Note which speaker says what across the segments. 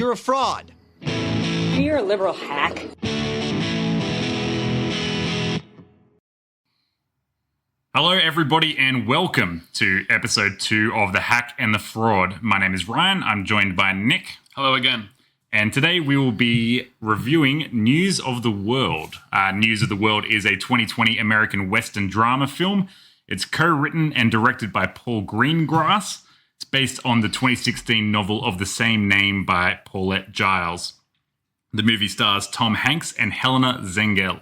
Speaker 1: you're a fraud.
Speaker 2: You're a liberal hack.
Speaker 3: Hello, everybody, and welcome to episode 2 of The Hack and the Fraud. My name is Ryan. I'm joined by Nick.
Speaker 4: Hello again.
Speaker 3: And today we will be reviewing News of the World. News of the World is a 2020 American Western drama film. It's co-written and directed by Paul Greengrass. It's based on the 2016 novel of the same name by Paulette Giles. The movie stars Tom Hanks and Helena Zengel.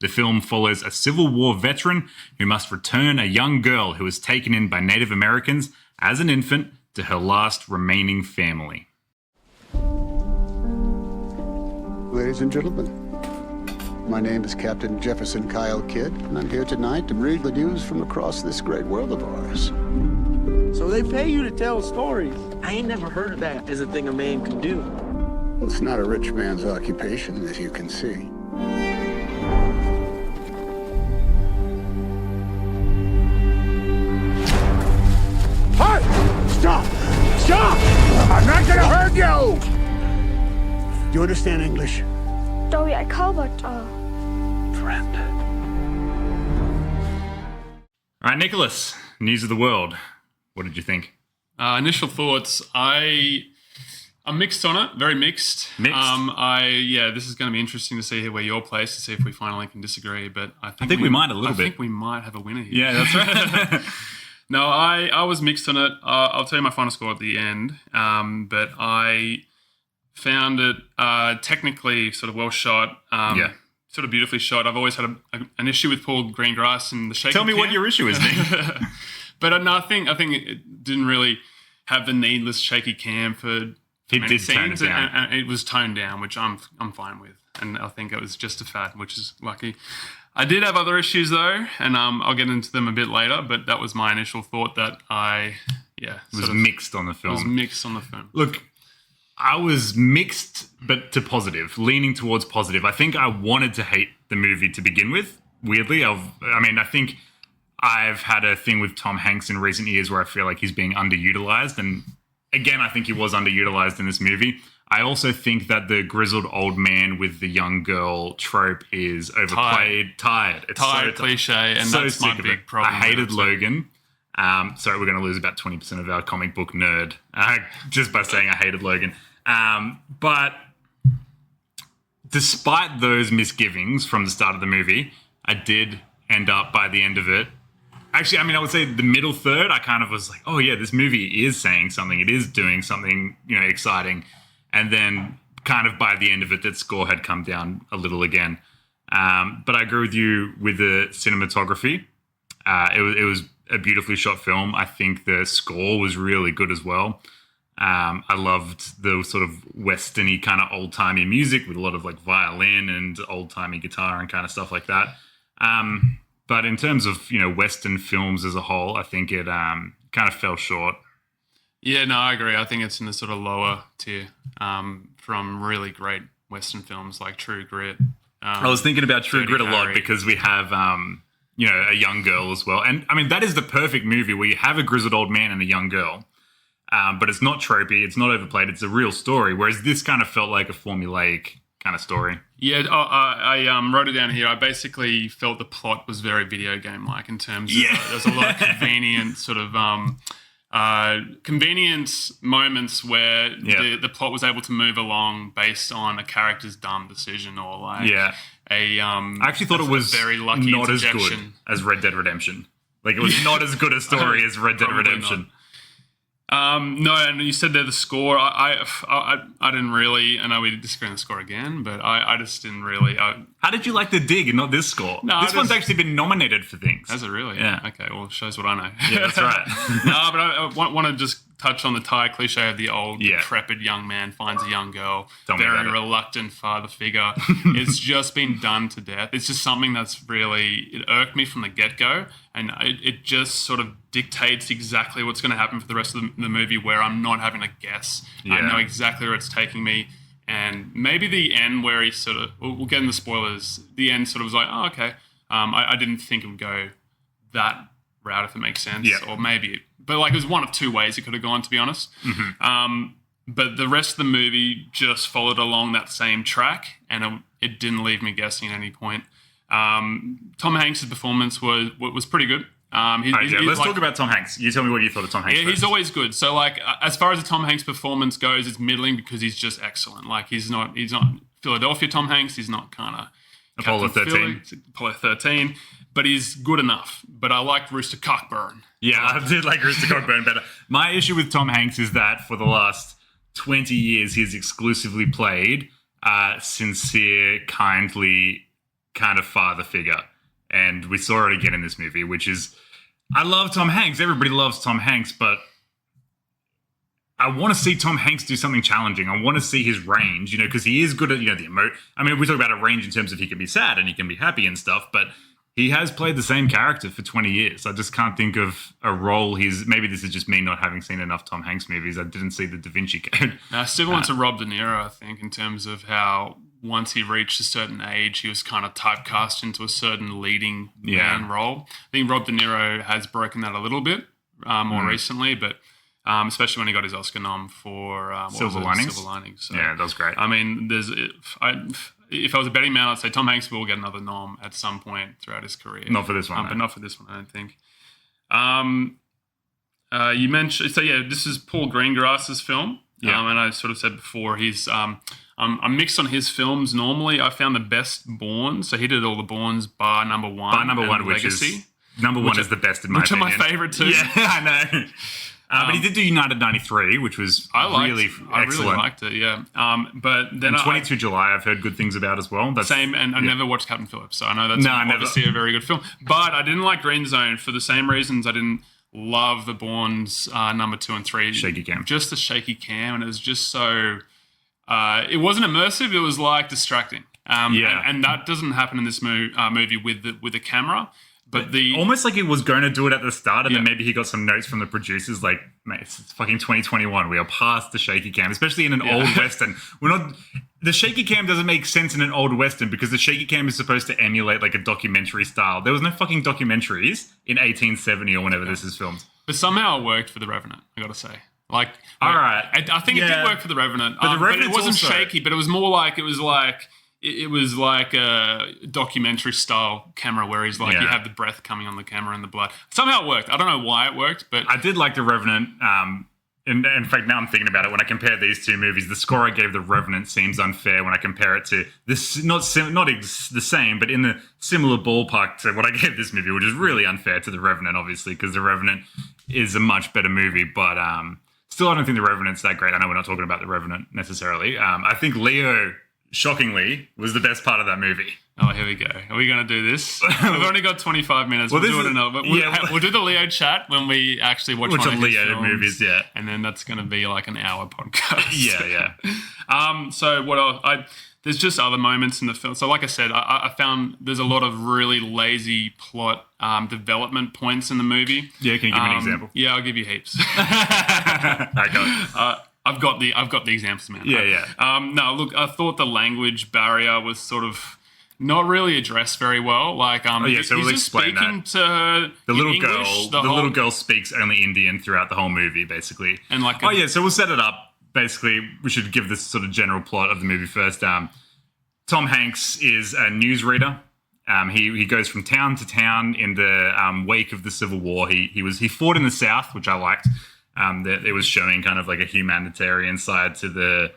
Speaker 3: The film follows a Civil War veteran who must return a young girl who was taken in by Native Americans as an infant to her last remaining family.
Speaker 5: Ladies and gentlemen, my name is Captain Jefferson Kyle Kidd, and I'm here tonight to read the news from across this great world of ours.
Speaker 6: So they pay you to tell stories. I ain't never heard of that as a thing a man can do.
Speaker 5: Well, it's not a rich man's occupation, as you can see. Hey! Stop! Stop! I'm not gonna hurt you! Do you understand English?
Speaker 7: Dog, jeg kan godt,
Speaker 5: Friend.
Speaker 3: All right, Nicholas, News of the World. What did you think?
Speaker 4: Initial thoughts. I'm mixed on it. Very mixed.
Speaker 3: Mixed?
Speaker 4: This is going to be interesting to see where you're placed, to see if we finally can disagree. But I think
Speaker 3: we might a little bit.
Speaker 4: I think we might have a winner here.
Speaker 3: Yeah, that's right.
Speaker 4: No, I was mixed on it. I'll tell you my final score at the end. But I found it technically sort of well shot. Sort of beautifully shot. I've always had an issue with Paul Greengrass and the shaky
Speaker 3: Tell me
Speaker 4: cam.
Speaker 3: what your issue is, Nick.
Speaker 4: But no, I think it didn't really have the needless shaky cam for many scenes, and it was toned down, which I'm fine with. And I think it was just a fad, which is lucky. I did have other issues though, and I'll get into them a bit later. But that was my initial thought that
Speaker 3: was mixed on the film.
Speaker 4: Was mixed on the film.
Speaker 3: Look, I was mixed, but to positive, leaning towards positive. I think I wanted to hate the movie to begin with. Weirdly, I think I've had a thing with Tom Hanks in recent years where I feel like he's being underutilized, and again, I think he was underutilized in this movie. I also think that the grizzled old man with the young girl trope is overplayed, tired. It's
Speaker 4: tired, cliche, and that's my big problem.
Speaker 3: I hated Logan. Sorry, we're going to lose about 20% of our comic book nerd just by saying I hated Logan. But despite those misgivings from the start of the movie, I did end up by the end of it. Actually, I would say the middle third, I kind of was like, oh yeah, this movie is saying something. It is doing something, exciting. And then kind of by the end of it, that score had come down a little again. But I agree with you with the cinematography. It was a beautifully shot film. I think the score was really good as well. I loved the sort of westerny kind of old-timey music with a lot of like violin and old-timey guitar and kind of stuff like that. But in terms of, Western films as a whole, I think it kind of fell short.
Speaker 4: Yeah, no, I agree. I think it's in the sort of lower tier from really great Western films like True Grit.
Speaker 3: I was thinking about True Grit a lot because we have, a young girl as well. And, that is the perfect movie where you have a grizzled old man and a young girl. But it's not tropey. It's not overplayed. It's a real story. Whereas this kind of felt like a formulaic kind of story.
Speaker 4: Yeah, I wrote it down here. I basically felt the plot was very video game-like in terms of there's a lot of convenient sort of convenience moments where the plot was able to move along based on a character's dumb decision or like I
Speaker 3: actually thought it was
Speaker 4: very lucky
Speaker 3: not as good as Red Dead Redemption. Like it was not as good a story as Red Dead Redemption.
Speaker 4: No, and you said there the score. I didn't really. I know we disagree on the score again, but I just didn't really.
Speaker 3: How did you like The Dig and not this score?
Speaker 4: No,
Speaker 3: this one's actually been nominated for things.
Speaker 4: Has it really?
Speaker 3: Yeah.
Speaker 4: Okay. Well, it shows what I know.
Speaker 3: Yeah, that's right.
Speaker 4: No, but I want to just touch on the tired cliche of the old decrepit young man finds a young girl, very reluctant father figure. It's just been done to death. It's just something that's really, it irked me from the get-go, and it just sort of dictates exactly what's going to happen for the rest of the movie, where I'm not having to guess. I know exactly where it's taking me. And maybe the end where he sort of, we'll get in the spoilers, the end sort of was like, oh, okay. I didn't think it would go that route, if it makes sense.
Speaker 3: Yeah.
Speaker 4: Or maybe, but like it was one of two ways it could have gone, to be honest.
Speaker 3: Mm-hmm.
Speaker 4: But the rest of the movie just followed along that same track, and it didn't leave me guessing at any point. Tom Hanks' performance was pretty good.
Speaker 3: Let's talk about Tom Hanks. You tell me what you thought of Tom Hanks.
Speaker 4: Yeah, he's always good. So, like, as far as the Tom Hanks performance goes, it's middling because he's just excellent. Like, he's not Philadelphia Tom Hanks. He's not kind of
Speaker 3: Apollo
Speaker 4: 13, but he's good enough. But I liked Rooster Cockburn.
Speaker 3: Yeah, I did like Rooster Cockburn better. My issue with Tom Hanks is that for the last 20 years, he's exclusively played sincere, kindly kind of father figure. And we saw it again in this movie, which is, I love Tom Hanks. Everybody loves Tom Hanks, but I want to see Tom Hanks do something challenging. I want to see his range, because he is good at, the I mean, we talk about a range in terms of he can be sad and he can be happy and stuff, but he has played the same character for 20 years. I just can't think of a role maybe this is just me not having seen enough Tom Hanks movies. I didn't see the Da Vinci Code.
Speaker 4: Similar to Rob De Niro, I think, in terms of how once he reached a certain age, he was kind of typecast into a certain leading man role. I think Rob De Niro has broken that a little bit more recently, but especially when he got his Oscar nom for
Speaker 3: Silver Linings.
Speaker 4: So,
Speaker 3: yeah, that was great.
Speaker 4: I mean, if I was a betting man, I'd say Tom Hanks will get another nom at some point throughout his career.
Speaker 3: Not for this one,
Speaker 4: but not for this one, I don't think. You mentioned, this is Paul Greengrass's film.
Speaker 3: Yeah.
Speaker 4: And I sort of said before, he's I'm mixed on his films normally. I found the best Bourne, so he did all the Bournes bar number one.
Speaker 3: Bar number one, which is number one is the best in my opinion.
Speaker 4: Which are my favorite too.
Speaker 3: Yeah, I know. But he did do United 93, which was really excellent.
Speaker 4: I really liked it, yeah. But then
Speaker 3: 22 July, I've heard good things about as well.
Speaker 4: I never watched Captain Phillips, so I know that's obviously a very good film. But I didn't like Green Zone for the same reasons I didn't love the Bournes number 2 and 3.
Speaker 3: Shaky cam.
Speaker 4: Just the shaky cam, and it was just so... it wasn't immersive, it was like distracting. And that doesn't happen in this movie with the camera. But
Speaker 3: almost like he was going to do it at the start, and then maybe he got some notes from the producers like, mate, it's fucking 2021. We are past the shaky cam, especially in an old Western. The shaky cam doesn't make sense in an old Western because the shaky cam is supposed to emulate like a documentary style. There was no fucking documentaries in 1870 or whenever this is filmed.
Speaker 4: But somehow it worked for The Revenant, I got to say. All
Speaker 3: right.
Speaker 4: I think it did work for The Revenant.
Speaker 3: But
Speaker 4: it wasn't shaky, but it was more like, it was like a documentary style camera where he's like, you have the breath coming on the camera and the blood. Somehow it worked. I don't know why it worked, but
Speaker 3: I did like The Revenant. In fact, now I'm thinking about it. When I compare these two movies, the score I gave The Revenant seems unfair when I compare it to this. Not the same, but in the similar ballpark to what I gave this movie, which is really unfair to The Revenant, obviously, because The Revenant is a much better movie. But still, I don't think The Revenant's that great. I know we're not talking about The Revenant necessarily. I think Leo, shockingly, was the best part of that movie.
Speaker 4: Oh, here we go. Are we going to do this? We've only got 25 minutes. We'll do it another. We'll do the Leo chat when we actually watch one of Leo movies. Yeah, and then that's going to be like an hour podcast.
Speaker 3: Yeah.
Speaker 4: So what else? There's just other moments in the film. So like I said, I found there's a lot of really lazy plot development points in the movie.
Speaker 3: Yeah, can you give me an example?
Speaker 4: Yeah, I'll give you heaps.
Speaker 3: Okay.
Speaker 4: I've got the examples, man.
Speaker 3: Yeah.
Speaker 4: No, look, I thought the language barrier was sort of not really addressed very well. Like,
Speaker 3: so we'll explain that.
Speaker 4: To her
Speaker 3: the little
Speaker 4: English,
Speaker 3: girl, the little girl speaks only Indian throughout the whole movie, basically.
Speaker 4: And like,
Speaker 3: so we'll set it up. Basically, we should give this sort of general plot of the movie first. Tom Hanks is a newsreader. He goes from town to town in the wake of the Civil War. He fought in the South, which I liked. That it was showing kind of like a humanitarian side to the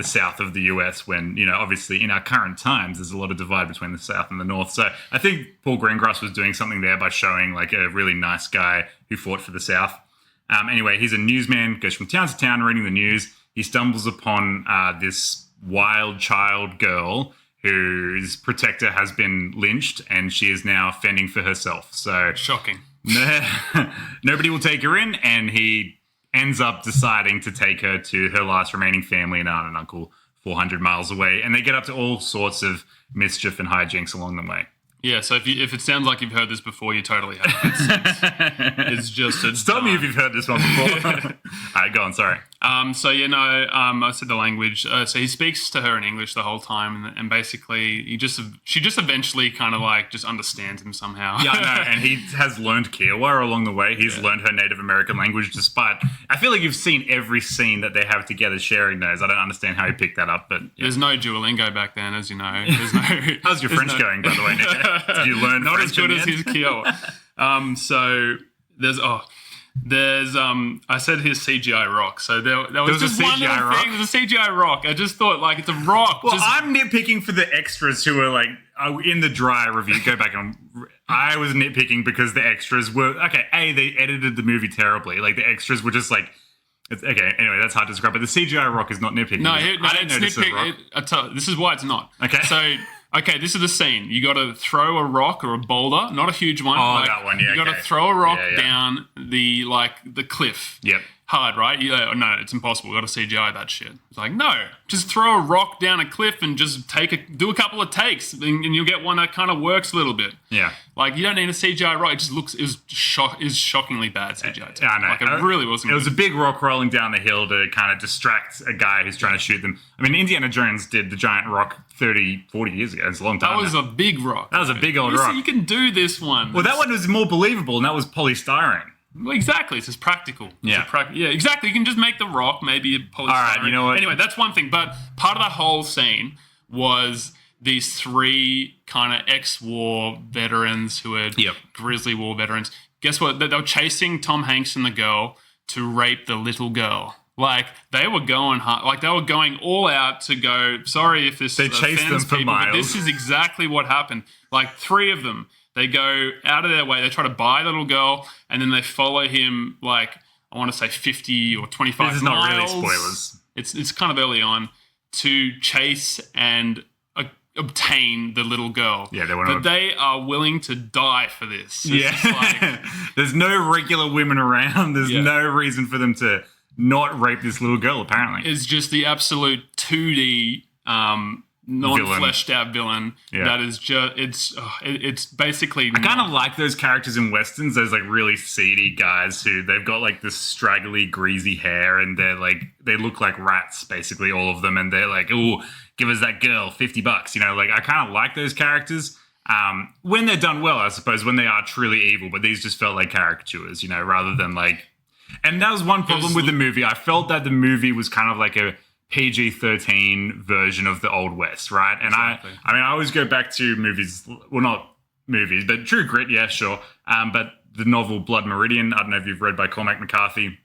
Speaker 3: South of the US when, obviously in our current times, there's a lot of divide between the South and the North. So I think Paul Greengrass was doing something there by showing like a really nice guy who fought for the South. Anyway, he's a newsman, goes from town to town reading the news. He stumbles upon this wild child girl whose protector has been lynched and she is now fending for herself. So
Speaker 4: shocking.
Speaker 3: Nobody will take her in, and he ends up deciding to take her to her last remaining family, an aunt and uncle, 400 miles away. And they get up to all sorts of mischief and hijinks along the way.
Speaker 4: Yeah, so if it sounds like you've heard this before, you totally have. It's just a
Speaker 3: Stop me if you've heard this one before. All right, go on. Sorry.
Speaker 4: I said the language. So he speaks to her in English the whole time, and basically she just eventually kind of like just understands him somehow.
Speaker 3: Yeah, I know, and he has learned Kiowa along the way. He's learned her Native American language despite... I feel like you've seen every scene that they have together sharing those. I don't understand how he picked that up, but...
Speaker 4: There's no Duolingo back then, as you know. There's no...
Speaker 3: How's your French going, by the way, Nick? Did you learn
Speaker 4: Not
Speaker 3: French
Speaker 4: as good as his Kiowa. I said his CGI rock. So there was just
Speaker 3: a
Speaker 4: one
Speaker 3: CGI
Speaker 4: little
Speaker 3: rock?
Speaker 4: thing. There's a CGI rock. I just thought, like, it's a rock.
Speaker 3: Well, I'm nitpicking for the extras who are like in the dry review. Go back on. I was nitpicking because the extras were they edited the movie terribly. Like the extras were just like. Okay. Anyway, that's hard to describe. But the CGI rock is not nitpicking.
Speaker 4: I didn't notice the rock. This is why it's not. Okay. So. Okay, this is the scene. You got to throw a rock or a boulder, not a huge one.
Speaker 3: Oh, that one, yeah.
Speaker 4: You got to throw a rock down the cliff.
Speaker 3: Yep.
Speaker 4: Hard, right? No, it's impossible. Got to CGI that shit. It's like, no, just throw a rock down a cliff and just do a couple of takes, and you'll get one that kind of works a little bit.
Speaker 3: Yeah.
Speaker 4: Like you don't need a CGI rock. It just is shockingly bad CGI.
Speaker 3: I know.
Speaker 4: Like it really wasn't.
Speaker 3: It was a big rock rolling down the hill to kind of distract a guy who's trying to shoot them. I mean, Indiana Jones did the giant rock 30, 40 years ago. It's a long time.
Speaker 4: That was a big rock.
Speaker 3: That was a big old rock.
Speaker 4: You can do this one.
Speaker 3: Well, that one was more believable, and that was polystyrene.
Speaker 4: Well, exactly. It's just practical.
Speaker 3: Yeah.
Speaker 4: Exactly. You can just make the rock, maybe a polystyrene.
Speaker 3: All right, you know what?
Speaker 4: Anyway, that's one thing. But part of the whole scene was these three kind of ex-war veterans who are grizzly war veterans. Guess what? They were chasing Tom Hanks and the girl to rape the little girl. Like, they were going hard. Like, they were going all out to go, sorry if this
Speaker 3: They chased them for
Speaker 4: people,
Speaker 3: miles.
Speaker 4: but this is exactly what happened. Like, three of them. They go out of their way. They try to buy the little girl, and then they follow him, like, I want to say 50 or 25 miles.
Speaker 3: This is not really spoilers.
Speaker 4: It's kind of early on to chase and obtain the little girl.
Speaker 3: Yeah,
Speaker 4: but they are willing to die for this.
Speaker 3: There's no regular women around. There's no reason for them to not rape this little girl, apparently.
Speaker 4: It's just the absolute 2D non-fleshed out villain that is just it's basically
Speaker 3: I kind of like those characters in westerns, those like really seedy guys who they've got like this straggly greasy hair and they're like they look like rats basically, all of them, and they're like, oh, give us that girl $50, you know, like I kind of like those characters when they're done well, I suppose, when they are truly evil, but these just felt like caricatures, you know, rather than like, and that was one problem with the movie. I felt that the movie was kind of like a PG-13 version of the Old West, right? And exactly. I mean, I always go back to movies, well, not movies, but True Grit, yeah, sure. But the novel Blood Meridian, I don't know if you've read by Cormac McCarthy,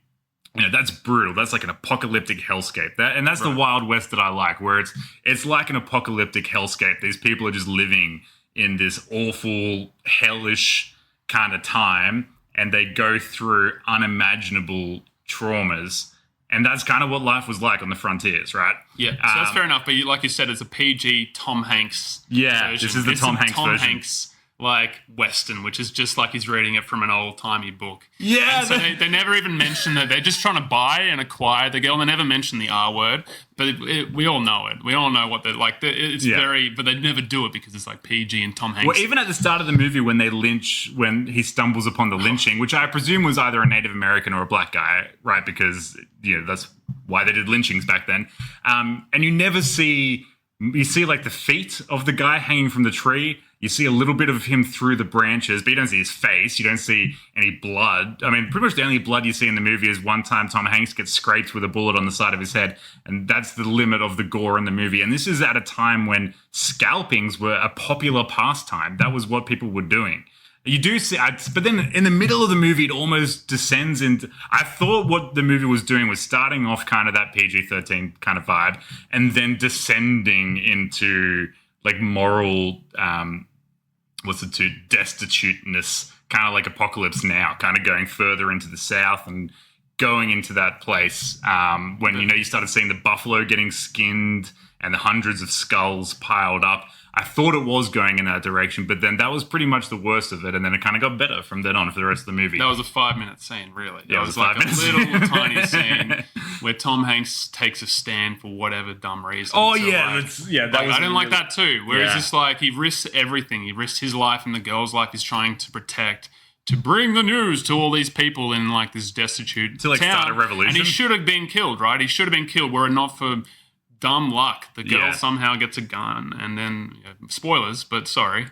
Speaker 3: you know, that's brutal. That's like an apocalyptic hellscape. And that's the Wild West that I like, where it's like an apocalyptic hellscape. These people are just living in this awful, hellish kind of time, and they go through unimaginable traumas. And that's kind of what life was like on the frontiers, right?
Speaker 4: Yeah, so that's fair enough. But like you said, it's a PG Tom Hanks version.
Speaker 3: This is the Tom Hanks version.
Speaker 4: Hanks, like, Western, which is just like he's reading it from an old-timey book.
Speaker 3: Yeah.
Speaker 4: And so they never even mention that. They're just trying to buy and acquire the girl. They never mention the R word. But we all know it. We all know what they're like. It's very... But they never do it because it's like PG and Tom Hanks.
Speaker 3: Well, even at the start of the movie when when he stumbles upon the lynching, which I presume was either a Native American or a black guy, right? Because, you know, that's why they did lynchings back then. And you never see... You see, like, the feet of the guy hanging from the tree. You see a little bit of him through the branches, but you don't see his face. You don't see any blood. I mean, pretty much the only blood you see in the movie is one time Tom Hanks gets scraped with a bullet on the side of his head, and that's the limit of the gore in the movie. And this is at a time when scalpings were a popular pastime. That was what people were doing. You do see, but then in the middle of the movie, it almost descends into... I thought what the movie was doing was starting off kind of that PG-13 kind of vibe, and then descending into like moral, destituteness, kind of like Apocalypse Now, kind of going further into the South and going into that place when, you started seeing the buffalo getting skinned and the hundreds of skulls piled up. I thought it was going in that direction, but then that was pretty much the worst of it, and then it kind of got better from then on for the rest of the movie.
Speaker 4: That was a 5-minute scene, really.
Speaker 3: Yeah,
Speaker 4: it was like a little tiny scene where Tom Hanks takes a stand for whatever dumb reason.
Speaker 3: Oh,
Speaker 4: so
Speaker 3: yeah.
Speaker 4: I didn't like that too. Whereas it's like he risks everything. He risks his life and the girl's life he's trying to protect to bring the news to all these people in like this destitute
Speaker 3: to
Speaker 4: town.
Speaker 3: Start a revolution.
Speaker 4: And he should have been killed, right? He should have been killed were it not for dumb luck. The girl somehow gets a gun, and then spoilers, but sorry.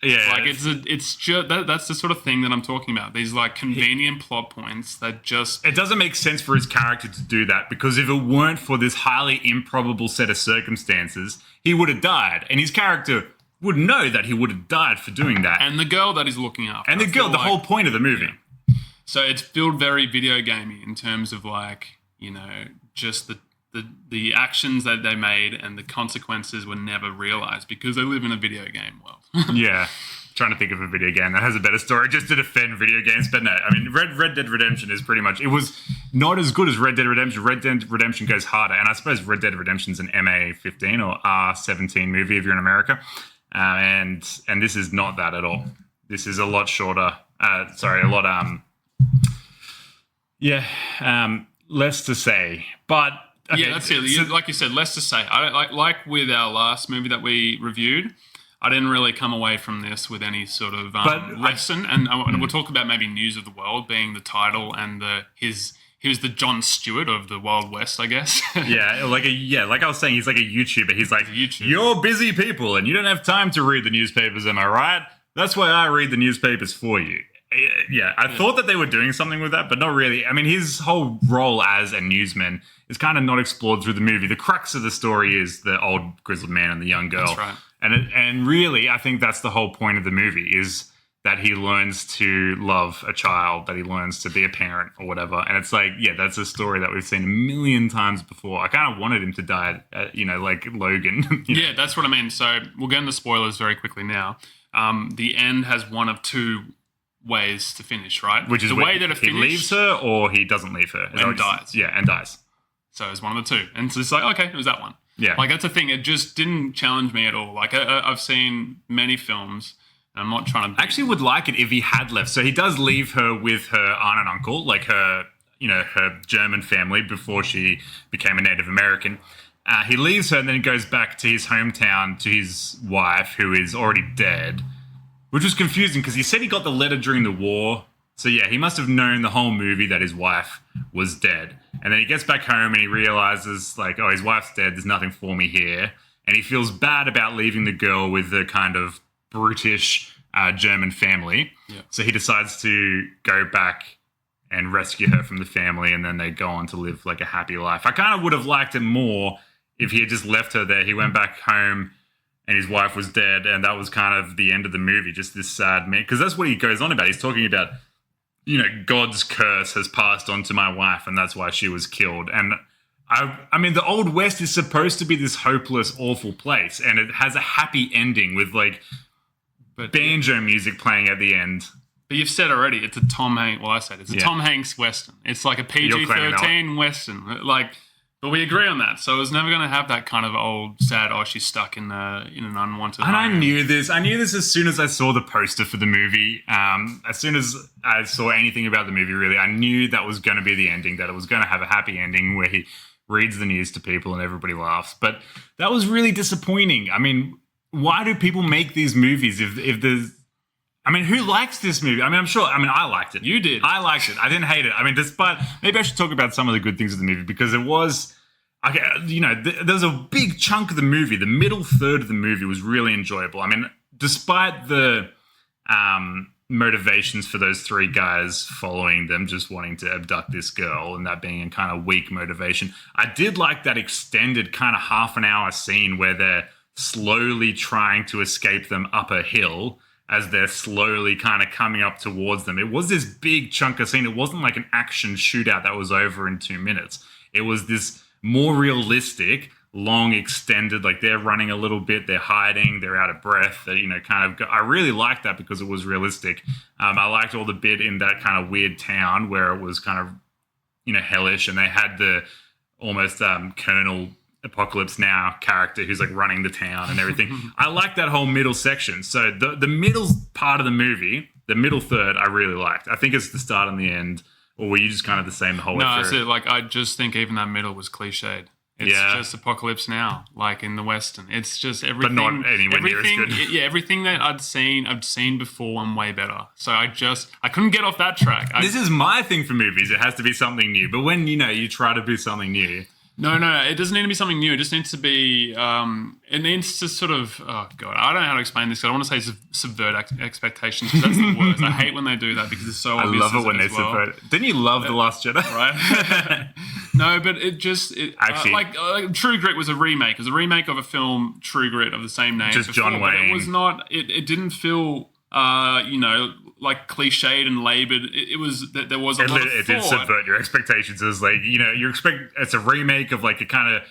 Speaker 3: Yeah,
Speaker 4: like it's just that's the sort of thing that I'm talking about. These like convenient plot points that just
Speaker 3: it doesn't make sense for his character to do that, because if it weren't for this highly improbable set of circumstances, he would have died, and his character would know that he would have died for doing that.
Speaker 4: And the girl that he's looking after,
Speaker 3: and the whole point of the movie.
Speaker 4: Yeah. So it's felt very video gamey in terms of like just the actions that they made and the consequences were never realized because they live in a video game world.
Speaker 3: Yeah. Trying to think of a video game that has a better story just to defend video games. But no, I mean, Red Dead Redemption is pretty much, it was not as good as Red Dead Redemption. Red Dead Redemption goes harder. And I suppose Red Dead Redemption's an MA-15 or R-17 movie if you're in America. And this is not that at all. This is a lot shorter. Less to say. But okay,
Speaker 4: yeah, that's it. So, like you said, less to say. I don't like with our last movie that we reviewed. I didn't really come away from this with any sort of lesson. And we'll talk about maybe News of the World being the title and he was the Jon Stewart of the Wild West, I guess.
Speaker 3: Like I was saying, he's like a YouTuber. He's like, you're busy people and you don't have time to read the newspapers, am I right? That's why I read the newspapers for you. Yeah, I thought that they were doing something with that, but not really. I mean, his whole role as a newsman is kind of not explored through the movie. The crux of the story is the old grizzled man and the young girl.
Speaker 4: That's right.
Speaker 3: And really, I think that's the whole point of the movie is that he learns to love a child, that he learns to be a parent or whatever. And it's like, yeah, that's a story that we've seen a million times before. I kind of wanted him to die, like Logan.
Speaker 4: Yeah, that's what I mean. So we'll get into spoilers very quickly now. The end has one of two ways to finish, right?
Speaker 3: Which is
Speaker 4: the way that it finished.
Speaker 3: He leaves her or he doesn't leave her.
Speaker 4: And dies.
Speaker 3: Yeah, and dies.
Speaker 4: So it's one of the two. And so it's like, okay, it was that one.
Speaker 3: Yeah.
Speaker 4: Like, that's the thing. It just didn't challenge me at all. Like, I've seen many films, and I'm not trying to...
Speaker 3: I actually would like it if he had left. So he does leave her with her aunt and uncle, like her German family before she became a Native American. He leaves her and then he goes back to his hometown to his wife, who is already dead, which was confusing because he said he got the letter during the war. So, yeah, he must have known the whole movie that his wife was dead. And then he gets back home and he realizes, like, oh, his wife's dead. There's nothing for me here. And he feels bad about leaving the girl with the kind of brutish German family.
Speaker 4: Yeah.
Speaker 3: So he decides to go back and rescue her from the family. And then they go on to live, like, a happy life. I kind of would have liked it more if he had just left her there. He went back home and his wife was dead. And that was kind of the end of the movie, just this sad man. Because that's what he goes on about. He's talking about, God's curse has passed on to my wife, and that's why she was killed. And I mean, the Old West is supposed to be this hopeless, awful place, and it has a happy ending with banjo music playing at the end.
Speaker 4: But you've said already, it's a Tom Hanks. Well, I said it's a Tom Hanks Western. It's like a PG-13 Western. But we agree on that. So it was never going to have that kind of old, sad, she's stuck in an unwanted
Speaker 3: And
Speaker 4: home.
Speaker 3: I knew this. As soon as I saw the poster for the movie. As soon as I saw anything about the movie, really, I knew that was going to be the ending, that it was going to have a happy ending where he reads the news to people and everybody laughs. But that was really disappointing. I mean, why do people make these movies if there's... I mean, who likes this movie? I mean, I'm sure... I mean, I liked it.
Speaker 4: You did.
Speaker 3: I liked it. I didn't hate it. I mean, despite... Maybe I should talk about some of the good things of the movie because it was... Okay, there's a big chunk of the movie. The middle third of the movie was really enjoyable. I mean, despite the motivations for those three guys following them, just wanting to abduct this girl and that being a kind of weak motivation, I did like that extended kind of half an hour scene where they're slowly trying to escape them up a hill as they're slowly kind of coming up towards them. It was this big chunk of scene. It wasn't like an action shootout that was over in 2 minutes. It was this more realistic, long extended, like they're running a little bit, they're hiding, they're out of breath, I really liked that because it was realistic. I liked all the bit in that kind of weird town where it was kind of hellish, and they had the almost Colonel Apocalypse Now character who's like running the town and everything. I like that whole middle section. So the middle part of the movie, the middle third, I really liked. I think it's the start and the end. Or were you just kind of the same the whole way through?
Speaker 4: No, that's it. Like, I just think even that middle was cliched. It's just Apocalypse Now, like in the Western. It's just everything.
Speaker 3: But not anywhere near as good.
Speaker 4: Yeah, everything that I'd seen before and way better. So I couldn't get off that track.
Speaker 3: This is my thing for movies. It has to be something new. But when, you try to do something new.
Speaker 4: No, it doesn't need to be something new. It just needs to be, it needs to sort of, oh God, I don't know how to explain this. I don't want to say subvert expectations because that's the worst. I hate when they do that because it's so obvious.
Speaker 3: I love it when they subvert it. Didn't you love The Last Jedi?
Speaker 4: Right? No, but actually, like True Grit was a remake. It was a remake of a film, True Grit, of the same name.
Speaker 3: Just before, John Wayne.
Speaker 4: It was not, it didn't feel, like cliched and labored. It was that there was a lot of thought.
Speaker 3: It did subvert your expectations. It was like, you expect it's a remake of like a kind of,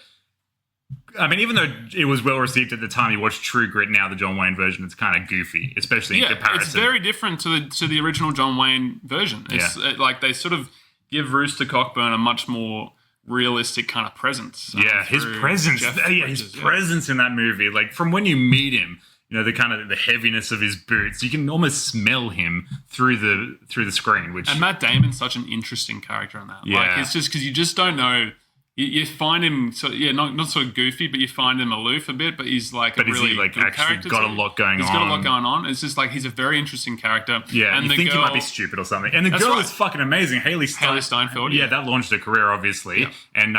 Speaker 3: I mean, even though it was well received at the time, you watch True Grit now, the John Wayne version, it's kind of goofy, especially in comparison.
Speaker 4: It's very different to the original John Wayne version. It's like they sort of give Rooster Cockburn a much more realistic kind of presence.
Speaker 3: His presence. His presence in that movie, like from when you meet him, the kind of the heaviness of his boots. You can almost smell him through the screen.
Speaker 4: And Matt Damon's such an interesting character in that.
Speaker 3: Yeah.
Speaker 4: Like it's just because you just don't know. You find him not sort of goofy, but you find him aloof a bit. But he's like a really good character.
Speaker 3: Got a lot going on.
Speaker 4: He's got a lot going on. It's just like he's a very interesting character.
Speaker 3: Yeah, and you think he might be stupid or something. And the girl is fucking amazing. Haley
Speaker 4: Steinfeld.
Speaker 3: Yeah, that launched her career obviously. Yeah. And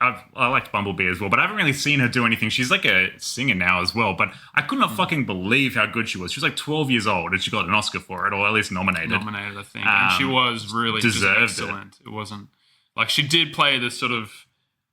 Speaker 3: I liked Bumblebee as well, but I haven't really seen her do anything. She's like a singer now as well, but I could not fucking believe how good she was. She was like 12 years old and she got an Oscar for it, or at least nominated.
Speaker 4: I think. And she was really excellent. It wasn't like she did play this sort of,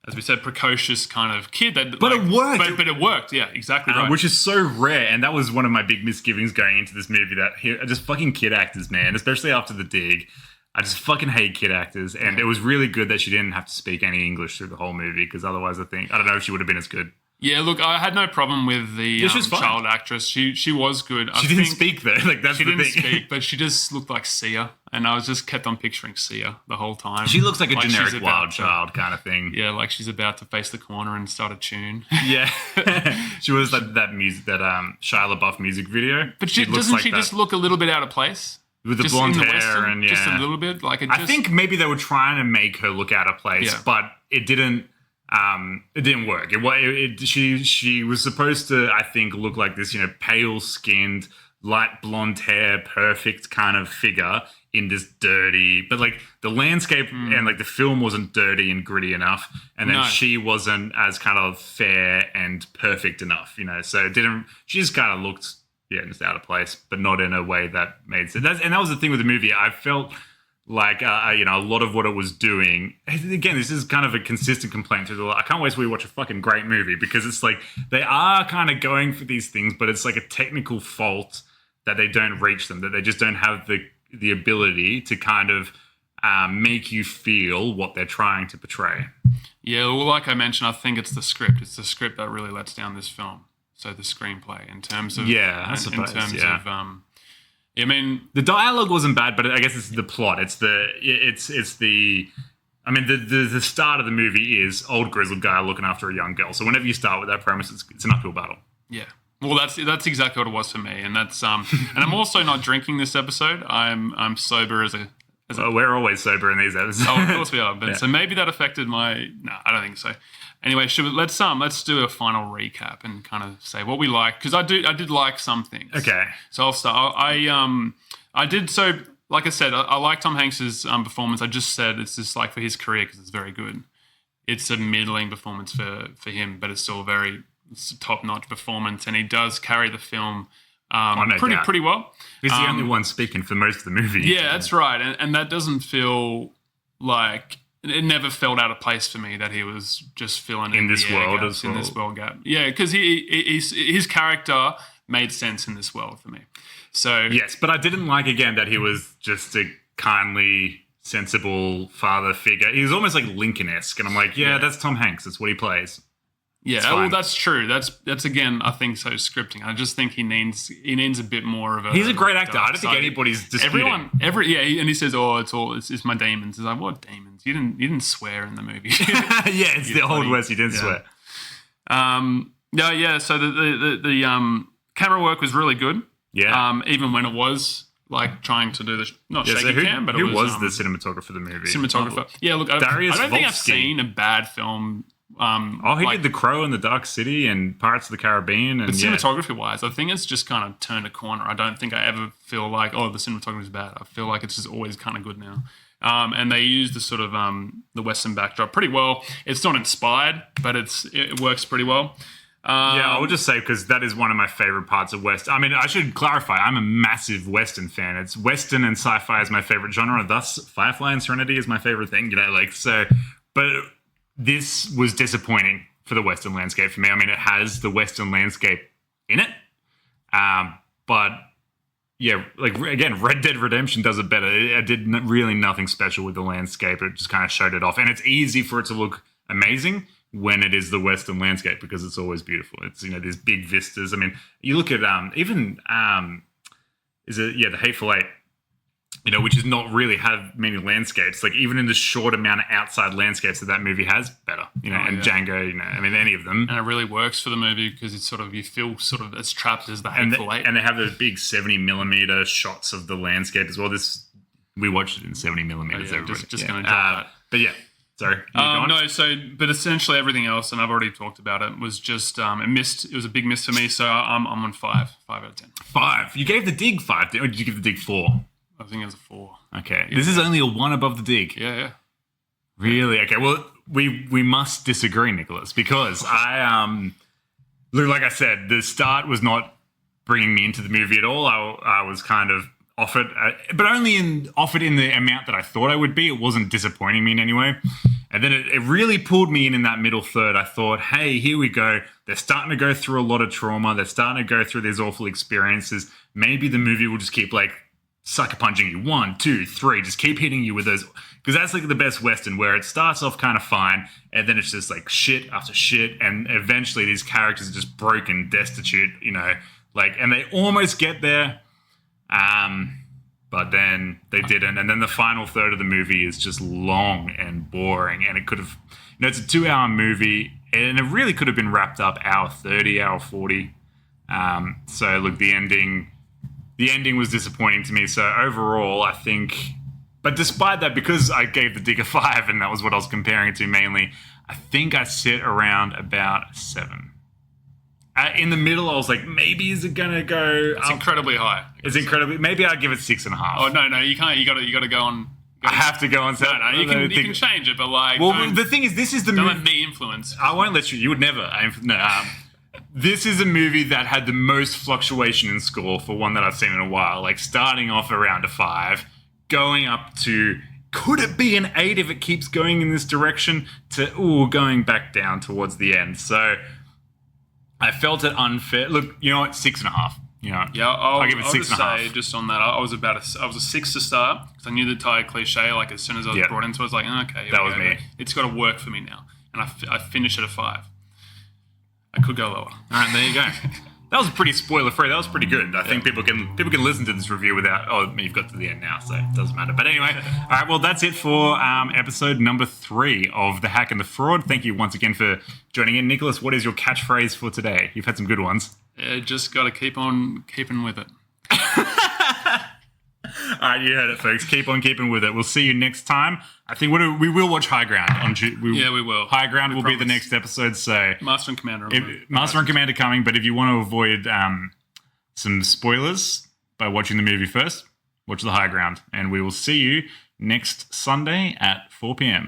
Speaker 4: as we said, precocious kind of kid.
Speaker 3: But it worked.
Speaker 4: But it worked, yeah, exactly right.
Speaker 3: Which is so rare, and that was one of my big misgivings going into this movie, that just fucking kid actors, man, especially after The Dig. I just fucking hate kid actors, and it was really good that she didn't have to speak any English through the whole movie, because otherwise I don't know if she would have been as good.
Speaker 4: Yeah, look, I had no problem with the child actress. She was good.
Speaker 3: She didn't speak though. Like that's the thing.
Speaker 4: She didn't speak, but she just looked like Sia, and I was just kept on picturing Sia the whole time.
Speaker 3: She looks like a generic wild child kind of thing.
Speaker 4: Yeah, like she's about to face the corner and start a tune.
Speaker 3: Yeah, she was like that music, that Shia LaBeouf music video.
Speaker 4: But doesn't she just look a little bit out of place?
Speaker 3: With the blonde hair Western, and
Speaker 4: just a little bit. Like
Speaker 3: I think maybe they were trying to make her look out of place, but it didn't. It didn't work. She was supposed to, I think, look like this, pale skinned, light blonde hair, perfect kind of figure in this dirty, but like the landscape and like the film wasn't dirty and gritty enough, and then she wasn't as kind of fair and perfect enough, So it didn't. She just kind of looked. Yeah, just out of place, but not in a way that made sense. And that was the thing with the movie. I felt like, a lot of what it was doing. Again, this is kind of a consistent complaint through the. I can't wait till we watch a fucking great movie, because it's like they are kind of going for these things, but it's like a technical fault that they don't reach them, that they just don't have the ability to kind of make you feel what they're trying to portray.
Speaker 4: Yeah, well, like I mentioned, I think it's the script. It's the script that really lets down this film. So the screenplay, in terms of
Speaker 3: I suppose,
Speaker 4: I mean,
Speaker 3: the dialogue wasn't bad, but I guess it's the plot. It's the start of the movie is old grizzled guy looking after a young girl. So whenever you start with that premise, it's an uphill battle.
Speaker 4: Yeah. Well, that's exactly what it was for me, and that's and I'm also not drinking this episode. I'm sober as a.
Speaker 3: We're always sober in these episodes.
Speaker 4: Oh, of course we are. But so maybe that affected my. No, I don't think so. Anyway, let's do a final recap and kind of say what we like, because I did like some things.
Speaker 3: Okay.
Speaker 4: So I'll start. I did, so like I said, I like Tom Hanks's performance. I just said it's just like for his career, because it's very good. It's a middling performance for him, but it's still it's a top-notch performance, and he does carry the film pretty well.
Speaker 3: He's the only one speaking for most of the movie.
Speaker 4: Yeah, that's right, and that doesn't feel like. It never felt out of place for me that he was just filling in
Speaker 3: this world as well.
Speaker 4: In this world gap. Yeah, because his character made sense in this world for me. So
Speaker 3: yes, but I didn't like, again, that he was just a kindly, sensible father figure. He was almost like Lincoln-esque, and I'm like, that's Tom Hanks. That's what he plays.
Speaker 4: Yeah, well, that's true. That's again, I think so scripting. I just think he needs a bit more of a.
Speaker 3: He's a great actor. I don't think anybody's disputing.
Speaker 4: And he says, "Oh, it's my demons." It's like, what demons? You didn't swear in the movie.
Speaker 3: Yeah, it's the Old West. You didn't swear.
Speaker 4: No, yeah. So the camera work was really good.
Speaker 3: Yeah.
Speaker 4: Even when it was like trying to do the shaky cam, but
Speaker 3: who was the cinematographer for the movie?
Speaker 4: Cinematographer. Yeah, look, I don't think I've seen a bad film.
Speaker 3: He did The Crow and The Dark City and Pirates of the Caribbean.
Speaker 4: But cinematography-wise, I think it's just kind of turned a corner. I don't think I ever feel like, the cinematography is bad. I feel like it's just always kind of good now. And they use the sort of the Western backdrop pretty well. It's not inspired, but it works pretty well.
Speaker 3: I will just say, because that is one of my favorite parts of West. I mean, I should clarify, I'm a massive Western fan. It's Western and sci-fi is my favorite genre. Thus, Firefly and Serenity is my favorite thing. But this was disappointing for the Western landscape for me. I mean, it has the Western landscape in it. But yeah, again, Red Dead Redemption does it better. It did really nothing special with the landscape. It just kind of showed it off. And it's easy for it to look amazing when it is the Western landscape because it's always beautiful. It's, these big vistas. I mean, you look at the Hateful Eight, which does not really have many landscapes. Like even in the short amount of outside landscapes that movie has, better. Django, I mean, any of them.
Speaker 4: And it really works for the movie because it's sort of, you feel sort of as trapped as the Hateful Eight.
Speaker 3: And they have those big 70mm shots of the landscape as well. We watched it in 70mm.
Speaker 4: Just going to drop that.
Speaker 3: But yeah. Sorry.
Speaker 4: But essentially everything else, and I've already talked about it, was just it was a big miss for me. So I'm on 5 out of 10.
Speaker 3: 5. You gave The Dig 5, or did you give The Dig 4?
Speaker 4: I think it was a 4.
Speaker 3: Okay, yeah. This is only a 1 above The Dig.
Speaker 4: Yeah.
Speaker 3: Really? Okay. Well, we must disagree, Nicholas, because like I said, the start was not bringing me into the movie at all. I was kind of offered, but only offered in the amount that I thought I would be. It wasn't disappointing me in any way. And then it really pulled me in that middle third. I thought, hey, here we go. They're starting to go through a lot of trauma. They're starting to go through these awful experiences. Maybe the movie will just keep sucker punching you. 1, 2, 3. Just keep hitting you with those. Because that's the best Western, where it starts off kind of fine and then it's just shit after shit. And eventually these characters are just broken, destitute, and they almost get there. But then they didn't. And then the final third of the movie is just long and boring. And it could have, it's a 2-hour movie and it really could have been wrapped up hour 30, hour 40. So look, the ending was disappointing to me. So overall, I think, but despite that, because I gave The Dig a 5 and that was what I was comparing it to mainly, I think I sit around about 7. In the middle, I was like, maybe is it gonna go?
Speaker 4: It's incredibly high.
Speaker 3: It's incredibly. Maybe I'd give it 6.5.
Speaker 4: Oh no, you can't. You got to go on.
Speaker 3: I have to go on.
Speaker 4: No, you can change it, but
Speaker 3: Well, the thing is, this is the
Speaker 4: don't
Speaker 3: movie.
Speaker 4: Let me influence.
Speaker 3: I won't let you. You would never. This is a movie that had the most fluctuation in score for one that I've seen in a while. Starting off around a 5, going up to, could it be an 8 if it keeps going in this direction? To going back down towards the end. So I felt it unfair. Look, you know what? 6.5. I'll give it 6.5.
Speaker 4: Just on that, I was a 6 to start because I knew the entire cliche. As soon as I was brought into it, I was like, okay,
Speaker 3: that was me.
Speaker 4: It's got to work for me now, and I finished at a 5. I could go lower.
Speaker 3: All right, there you go. That was pretty spoiler free. That was pretty good. I think people can listen to this review without. You've got to the end now, so it doesn't matter. But anyway, all right. Well, that's it for episode number 3 of The Hack and the Fraud. Thank you once again for joining in, Nicholas. What is your catchphrase for today? You've had some good ones.
Speaker 4: Just got to keep on keeping with it.
Speaker 3: All right, you heard it, folks. Keep on keeping with it. We'll see you next time. I think we will watch High Ground on
Speaker 4: Yeah, we will.
Speaker 3: High Ground will be the next episode. So
Speaker 4: Master and Commander.
Speaker 3: Master and Commander coming. But if you want to avoid some spoilers by watching the movie first, watch The High Ground, and we will see you next Sunday at 4 p.m.